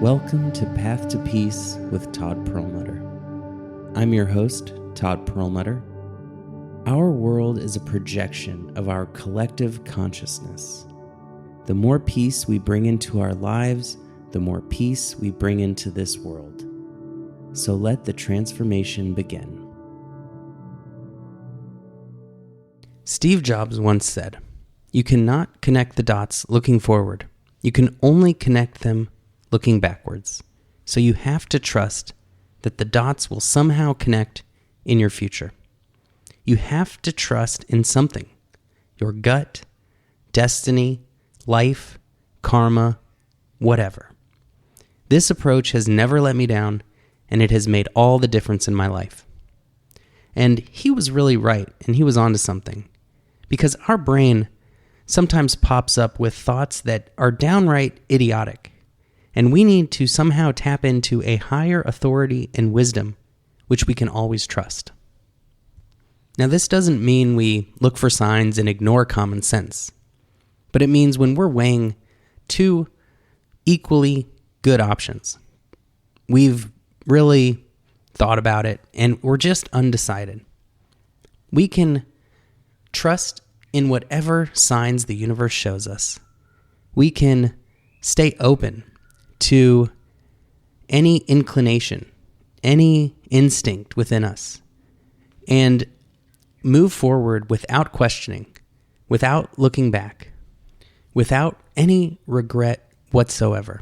Welcome to Path to Peace with Todd Perlmutter. I'm your host, Todd Perlmutter. Our world is a projection of our collective consciousness. The more peace we bring into our lives, the more peace we bring into this world. So let the transformation begin. Steve Jobs once said, "You cannot connect the dots looking forward. You can only connect them looking backwards. So you have to trust that the dots will somehow connect in your future. You have to trust in something, your gut, destiny, life, karma, whatever." This approach has never let me down, and it has made all the difference in my life. And he was really right, and he was onto something. Because our brain sometimes pops up with thoughts that are downright idiotic, and we need to somehow tap into a higher authority and wisdom, which we can always trust. Now, this doesn't mean we look for signs and ignore common sense, but it means when we're weighing two equally good options, we've really thought about it and we're just undecided, we can trust in whatever signs the universe shows us. We can stay open to any inclination, any instinct within us, and move forward without questioning, without looking back, without any regret whatsoever.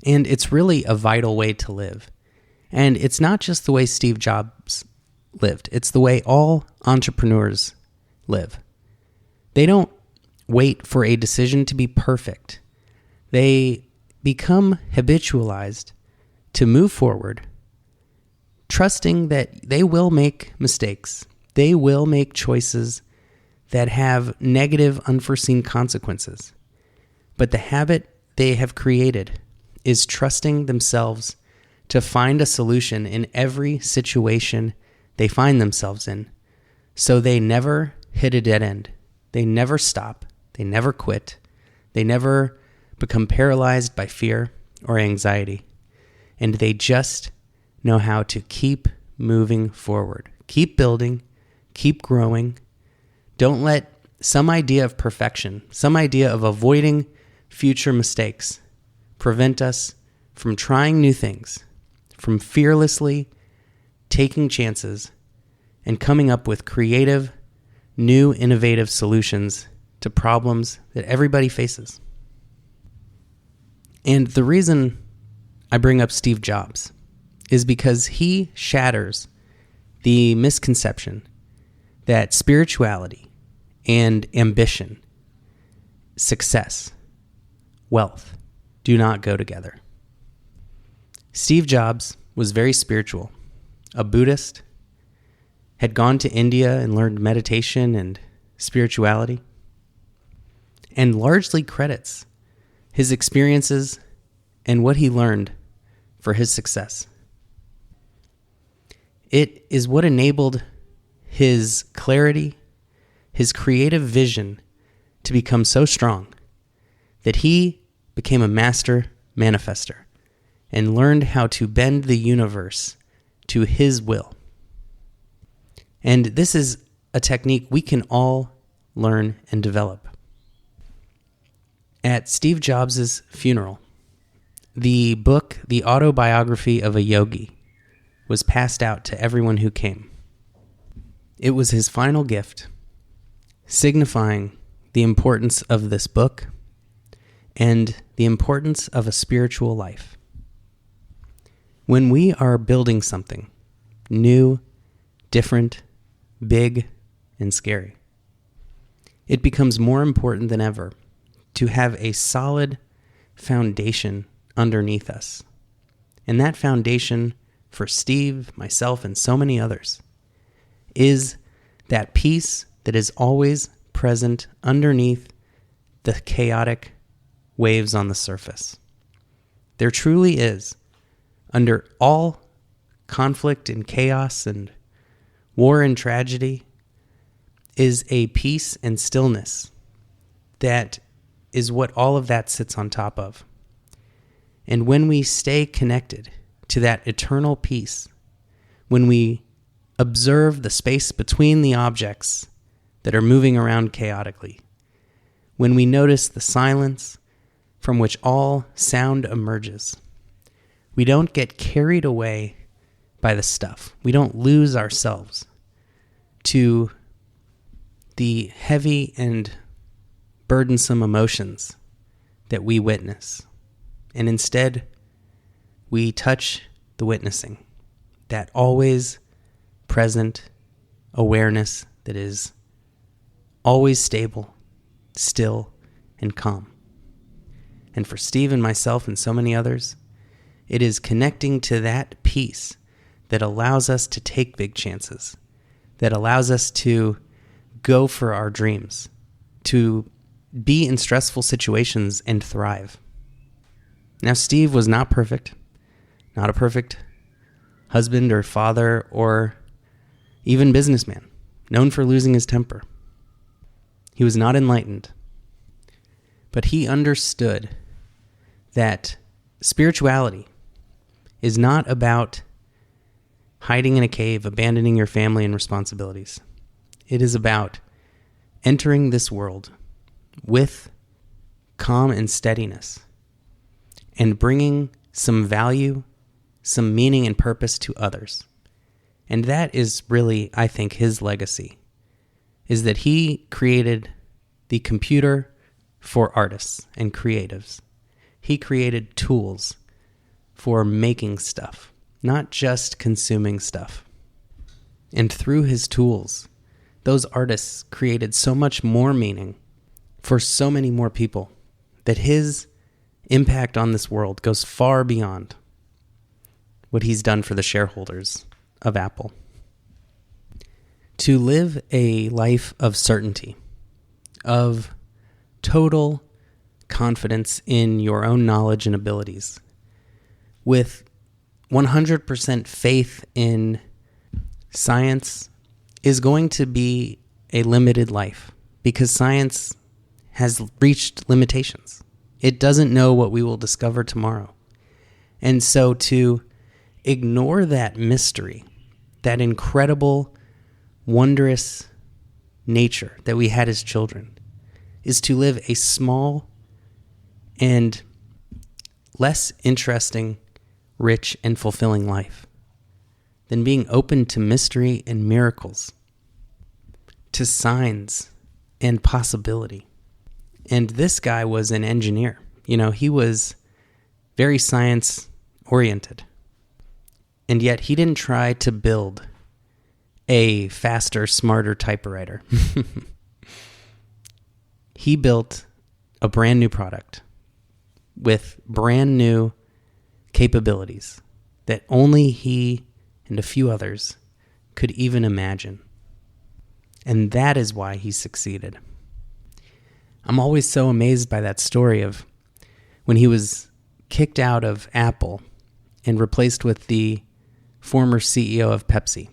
And it's really a vital way to live. And it's not just the way Steve Jobs lived, it's the way all entrepreneurs live. They don't wait for a decision to be perfect. They become habitualized to move forward, trusting that they will make mistakes. They will make choices that have negative, unforeseen consequences. But the habit they have created is trusting themselves to find a solution in every situation they find themselves in. So they never hit a dead end. They never stop. They never quit. They never become paralyzed by fear or anxiety. And they just know how to keep moving forward. Keep building. Keep growing. Don't let some idea of perfection, some idea of avoiding future mistakes prevent us from trying new things, from fearlessly taking chances and coming up with creative, new, innovative solutions to problems that everybody faces. And the reason I bring up Steve Jobs is because he shatters the misconception that spirituality and ambition, success, wealth do not go together. Steve Jobs was very spiritual, a Buddhist, had gone to India and learned meditation and spirituality, and largely credits his experiences and what he learned for his success. It is what enabled his clarity, his creative vision to become so strong that he became a master manifester and learned how to bend the universe to his will. And this is a technique we can all learn and develop. At Steve Jobs' funeral, the book, The Autobiography of a Yogi, was passed out to everyone who came. It was his final gift, signifying the importance of this book and the importance of a spiritual life. When we are building something new, different, big, and scary, it becomes more important than ever to have a solid foundation underneath us. And that foundation for Steve, myself, and so many others is that peace that is always present underneath the chaotic waves on the surface. There truly is, under all conflict and chaos and war and tragedy, is a peace and stillness that is what all of that sits on top of. And when we stay connected to that eternal peace, when we observe the space between the objects that are moving around chaotically, when we notice the silence from which all sound emerges, we don't get carried away by the stuff. We don't lose ourselves to the heavy and burdensome emotions that we witness. And instead, we touch the witnessing, that always present awareness that is always stable, still, and calm. And for Steve and myself and so many others, it is connecting to that peace that allows us to take big chances, that allows us to go for our dreams, to be in stressful situations and thrive. Now, Steve was not perfect, not a perfect husband or father or even businessman, known for losing his temper. He was not enlightened, but he understood that spirituality is not about hiding in a cave, abandoning your family and responsibilities. It is about entering this world with calm and steadiness and bringing some value, some meaning and purpose to others. And that is really, I think, his legacy, is that he created the computer for artists and creatives. He created tools for making stuff, not just consuming stuff. And through his tools, those artists created so much more meaning for so many more people that his impact on this world goes far beyond what he's done for the shareholders of Apple. To live a life of certainty, of total confidence in your own knowledge and abilities, with 100% faith in science, is going to be a limited life because science has reached limitations. It doesn't know what we will discover tomorrow. And so to ignore that mystery, that incredible, wondrous nature that we had as children, is to live a small and less interesting, rich, and fulfilling life than being open to mystery and miracles, to signs and possibility. And this guy was an engineer. He was very science-oriented. And yet he didn't try to build a faster, smarter typewriter. He built a brand new product with brand new capabilities that only he and a few others could even imagine. And that is why he succeeded. I'm always so amazed by that story of when he was kicked out of Apple and replaced with the former CEO of Pepsi.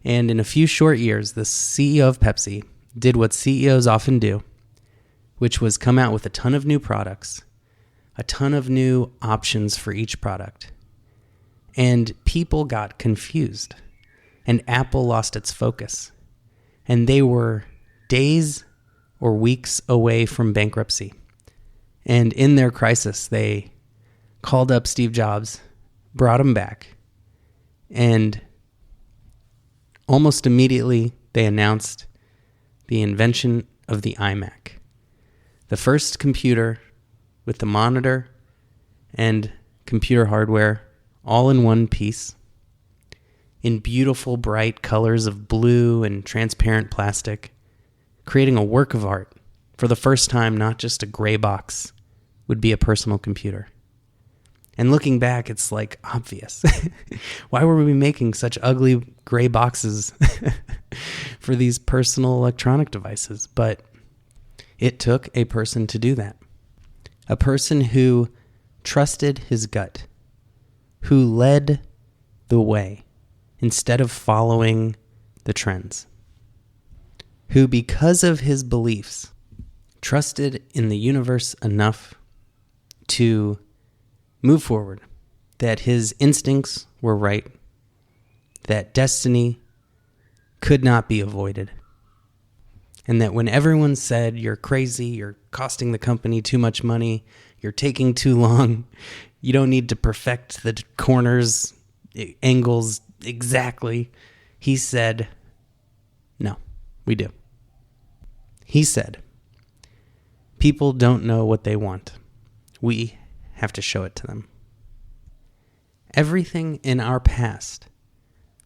And in a few short years, the CEO of Pepsi did what CEOs often do, which was come out with a ton of new products, a ton of new options for each product. And people got confused, and Apple lost its focus. And they were days or weeks away from bankruptcy. And in their crisis, they called up Steve Jobs, brought him back, and almost immediately they announced the invention of the iMac, the first computer with the monitor and computer hardware all in one piece, in beautiful, bright colors of blue and transparent plastic, creating a work of art. For the first time, not just a gray box would be a personal computer. And looking back, it's like obvious. Why were we making such ugly gray boxes for these personal electronic devices? But it took a person to do that. A person who trusted his gut, who led the way instead of following the trends, who, because of his beliefs, trusted in the universe enough to move forward, that his instincts were right, that destiny could not be avoided, and that when everyone said, you're crazy, you're costing the company too much money, you're taking too long, you don't need to perfect the corners, angles exactly, he said, no, we do. He said, people don't know what they want. We have to show it to them. Everything in our past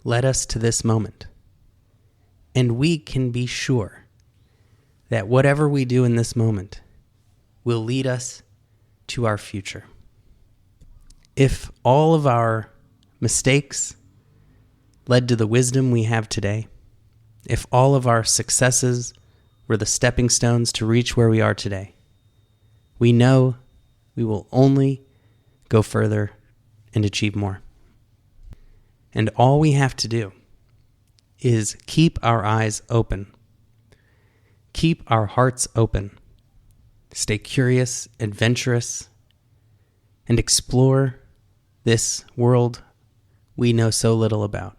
led us to this moment. And we can be sure that whatever we do in this moment will lead us to our future. If all of our mistakes led to the wisdom we have today, if all of our successes were the stepping stones to reach where we are today, we know we will only go further and achieve more. And all we have to do is keep our eyes open, keep our hearts open, stay curious, adventurous, and explore this world we know so little about.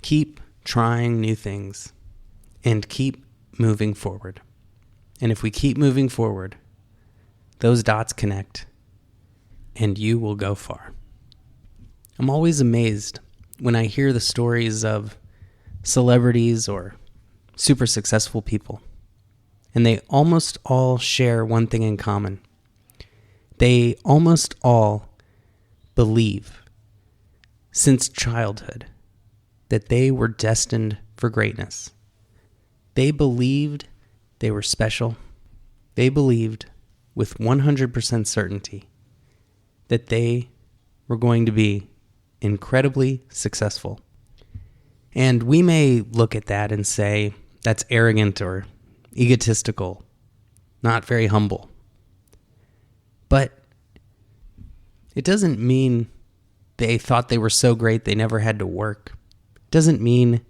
Keep trying new things and keep moving forward. And if we keep moving forward, those dots connect and you will go far. I'm always amazed when I hear the stories of celebrities or super successful people, and they almost all share one thing in common. They almost all believe since childhood that they were destined for greatness. They believed they were special. They believed with 100% certainty that they were going to be incredibly successful. And we may look at that and say, that's arrogant or egotistical, not very humble. But it doesn't mean they thought they were so great they never had to work. It doesn't mean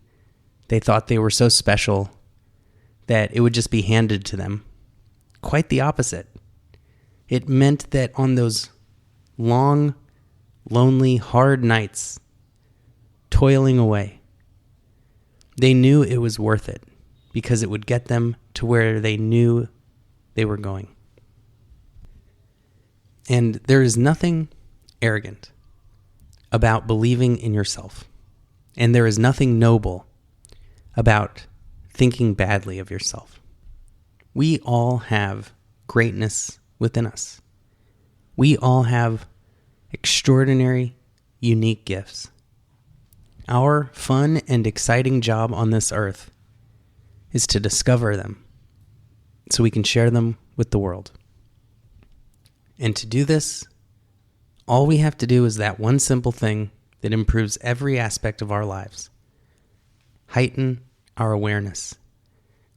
they thought they were so special that it would just be handed to them. Quite the opposite. It meant that on those long, lonely, hard nights, toiling away, they knew it was worth it because it would get them to where they knew they were going. And there is nothing arrogant about believing in yourself. And there is nothing noble about thinking badly of yourself. We all have greatness within us. We all have extraordinary, unique gifts. Our fun and exciting job on this earth is to discover them so we can share them with the world. And to do this, all we have to do is that one simple thing that improves every aspect of our lives. Heighten our awareness.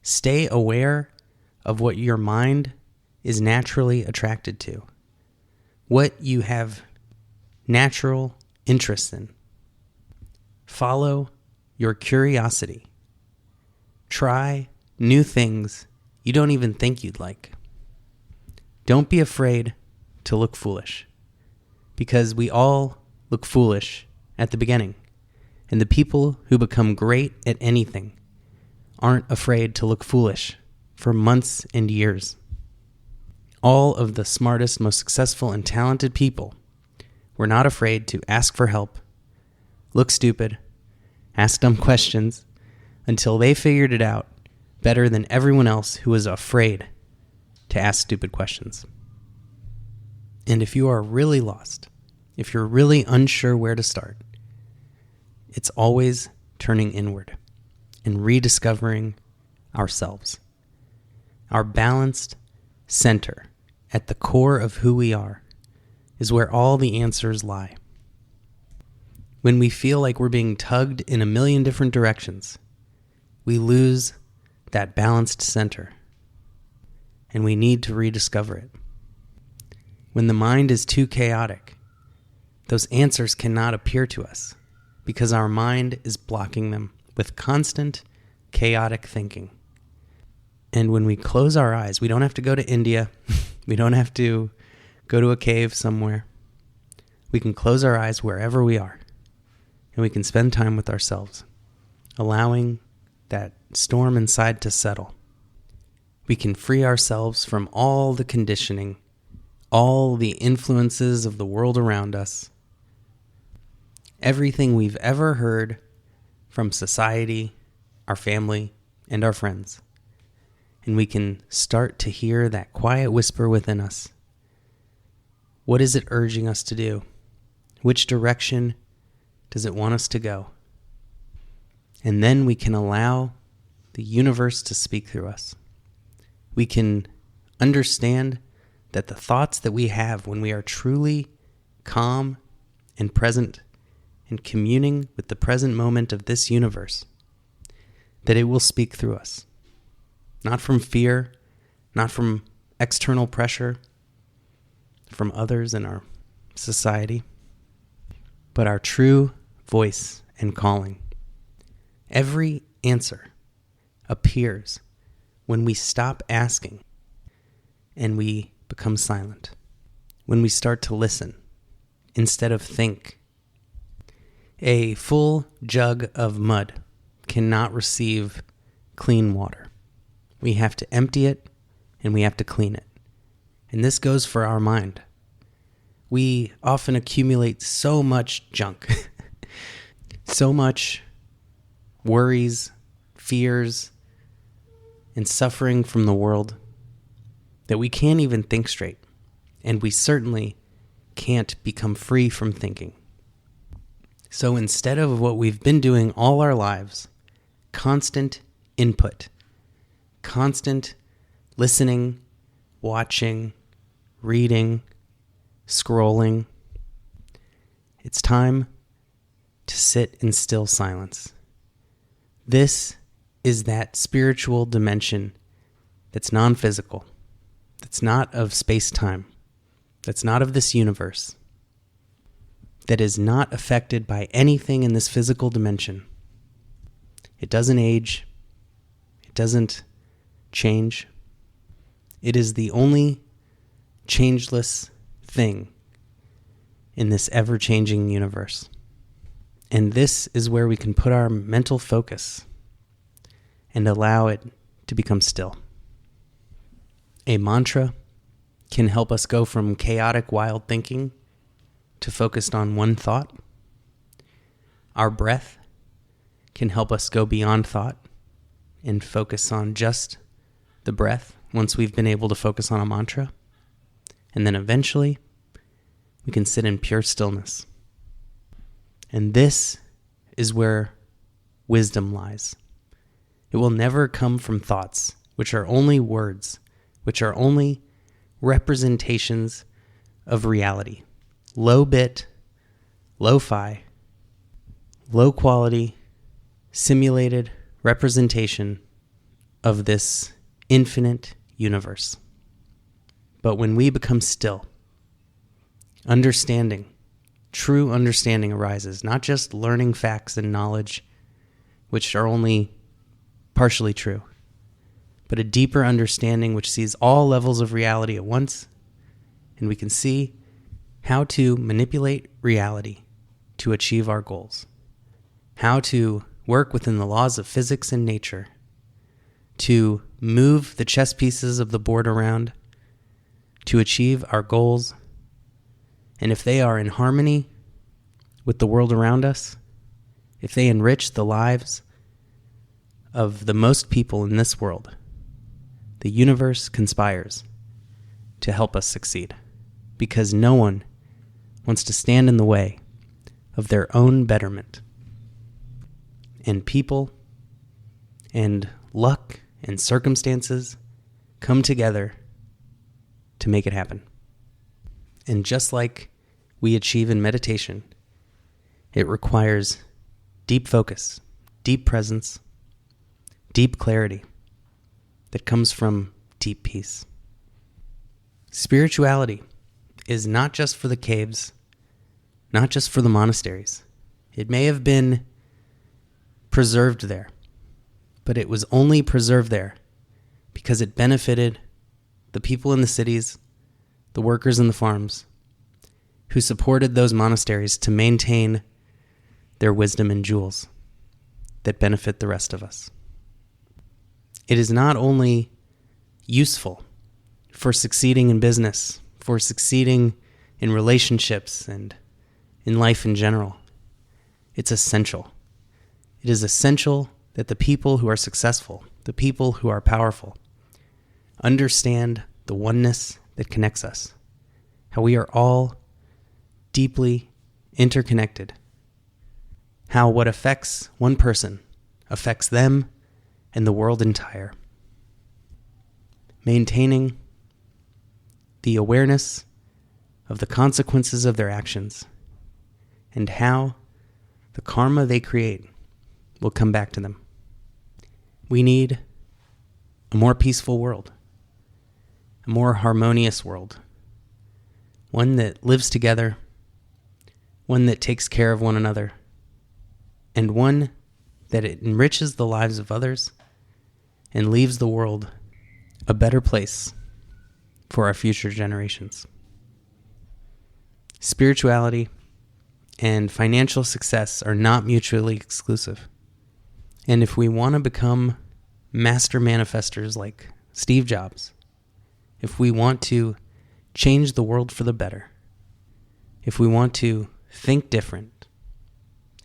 Stay aware of what your mind is naturally attracted to, what you have natural interest in. Follow your curiosity. Try new things you don't even think you'd like. Don't be afraid to look foolish, because we all look foolish at the beginning, and the people who become great at anything aren't afraid to look foolish for months and years. All of the smartest, most successful, and talented people were not afraid to ask for help, look stupid, ask dumb questions, until they figured it out better than everyone else who was afraid to ask stupid questions. And if you are really lost, if you're really unsure where to start, it's always turning inward and rediscovering ourselves. Our balanced center at the core of who we are is where all the answers lie. When we feel like we're being tugged in a million different directions, we lose that balanced center, and we need to rediscover it. When the mind is too chaotic, those answers cannot appear to us because our mind is blocking them with constant chaotic thinking. And when we close our eyes, we don't have to go to India. We don't have to go to a cave somewhere. We can close our eyes wherever we are, and we can spend time with ourselves, allowing that storm inside to settle. We can free ourselves from all the conditioning, all the influences of the world around us, everything we've ever heard from society, our family, and our friends. And we can start to hear that quiet whisper within us. What is it urging us to do? Which direction does it want us to go? And then we can allow the universe to speak through us. We can understand that the thoughts that we have when we are truly calm and present and communing with the present moment of this universe, that it will speak through us. Not from fear, not from external pressure, from others in our society, but our true voice and calling. Every answer appears when we stop asking and we become silent, when we start to listen instead of think. A full jug of mud cannot receive clean water. We have to empty it and we have to clean it. And this goes for our mind. We often accumulate so much junk, so much worries, fears, and suffering from the world that we can't even think straight. And we certainly can't become free from thinking. So instead of what we've been doing all our lives, constant input, constant listening, watching, reading, scrolling, it's time to sit in still silence. This is that spiritual dimension that's non-physical, that's not of space-time, that's not of this universe, that is not affected by anything in this physical dimension. It doesn't age. It doesn't change. It is the only changeless thing in this ever-changing universe. And this is where we can put our mental focus and allow it to become still. A mantra can help us go from chaotic, wild thinking to focused on one thought. Our breath can help us go beyond thought and focus on just the breath once we've been able to focus on a mantra. And then eventually, we can sit in pure stillness. And this is where wisdom lies. It will never come from thoughts, which are only words, which are only representations of reality. Low bit, lo-fi, low quality, simulated representation of this infinite universe. But when we become still, understanding, true understanding arises, not just learning facts and knowledge, which are only partially true, but a deeper understanding which sees all levels of reality at once, and we can see how to manipulate reality to achieve our goals, how to work within the laws of physics and nature, to move the chess pieces of the board around, to achieve our goals, and if they are in harmony with the world around us, if they enrich the lives of the most people in this world, the universe conspires to help us succeed, because no one wants to stand in the way of their own betterment. And people and luck and circumstances come together to make it happen. And just like we achieve in meditation, it requires deep focus, deep presence, deep clarity that comes from deep peace. Spirituality is not just for the caves, not just for the monasteries. It may have been preserved there, but it was only preserved there because it benefited the people in the cities, the workers in the farms, who supported those monasteries to maintain their wisdom and jewels that benefit the rest of us. It is not only useful for succeeding in business, for succeeding in relationships and in life in general. It's essential. It is essential that the people who are successful, the people who are powerful, understand the oneness that connects us, how we are all deeply interconnected, how what affects one person affects them and the world entire. Maintaining the awareness of the consequences of their actions and how the karma they create will come back to them. We need a more peaceful world, a more harmonious world, one that lives together, one that takes care of one another, and one that it enriches the lives of others and leaves the world a better place for our future generations. Spirituality and financial success are not mutually exclusive. And if we want to become master manifestors like Steve Jobs, if we want to change the world for the better, if we want to think different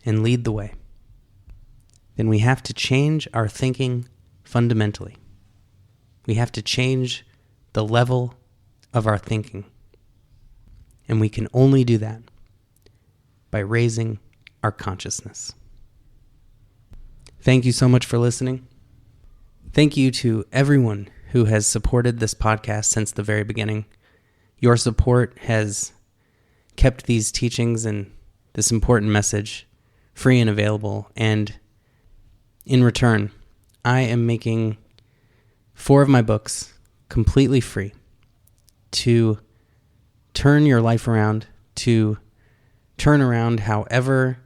and lead the way, then we have to change our thinking fundamentally. We have to change the level of our thinking. And we can only do that by raising our consciousness. Thank you so much for listening. Thank you to everyone who has supported this podcast since the very beginning. Your support has kept these teachings and this important message free and available. And in return, I am making 4 of my books completely free to turn your life around, to turn around however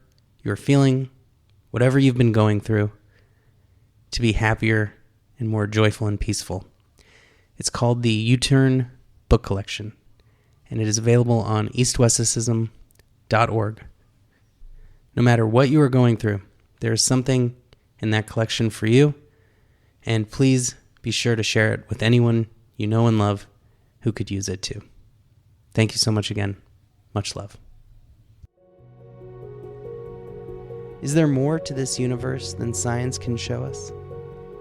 you're feeling, whatever you've been going through, to be happier and more joyful and peaceful. It's called the U-Turn Book Collection, and it is available on eastwesticism.org. No matter what you are going through, there is something in that collection for you, and please be sure to share it with anyone you know and love who could use it too. Thank you so much again. Much love. Is there more to this universe than science can show us?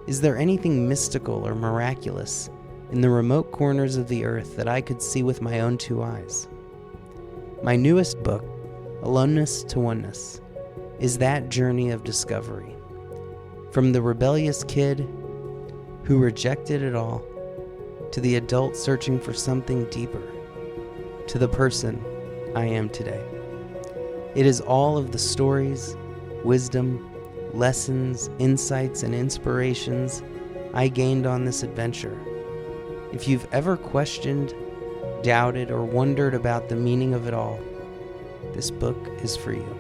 Is there anything mystical or miraculous in the remote corners of the earth that I could see with my own 2 eyes? My newest book, Aloneness to Oneness, is that journey of discovery. From the rebellious kid who rejected it all, to the adult searching for something deeper, to the person I am today. It is all of the stories, wisdom, lessons, insights, and inspirations I gained on this adventure. If you've ever questioned, doubted, or wondered about the meaning of it all, this book is for you.